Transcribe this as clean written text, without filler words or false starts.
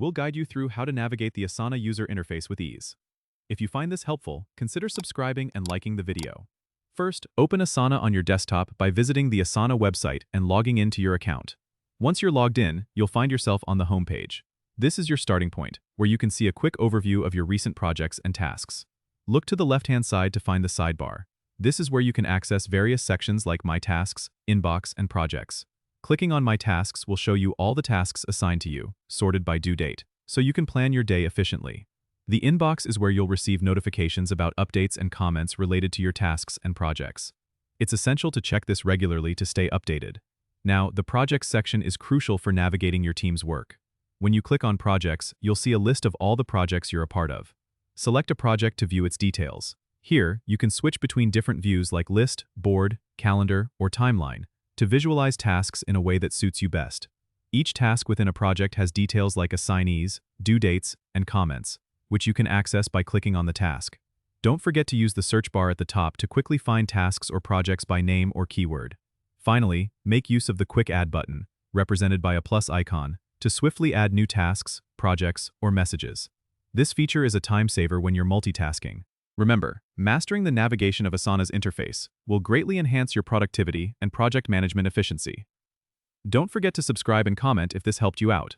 we'll guide you through how to navigate the Asana user interface with ease. If you find this helpful, consider subscribing and liking the video. First, open Asana on your desktop by visiting the Asana website and logging into your account. Once you're logged in, you'll find yourself on the homepage. This is your starting point, where you can see a quick overview of your recent projects and tasks. Look to the left-hand side to find the sidebar. This is where you can access various sections like My Tasks, Inbox, and Projects. Clicking on My Tasks will show you all the tasks assigned to you, sorted by due date, so you can plan your day efficiently. The Inbox is where you'll receive notifications about updates and comments related to your tasks and projects. It's essential to check this regularly to stay updated. Now, the Projects section is crucial for navigating your team's work. When you click on Projects, you'll see a list of all the projects you're a part of. Select a project to view its details. Here, you can switch between different views like List, Board, Calendar, or Timeline to visualize tasks in a way that suits you best. Each task within a project has details like assignees, due dates, and comments, which you can access by clicking on the task. Don't forget to use the search bar at the top to quickly find tasks or projects by name or keyword. Finally, make use of the Quick Add button, represented by a plus icon, to swiftly add new tasks, projects, or messages. This feature is a time saver when you're multitasking. Remember, mastering the navigation of Asana's interface will greatly enhance your productivity and project management efficiency. Don't forget to subscribe and comment if this helped you out.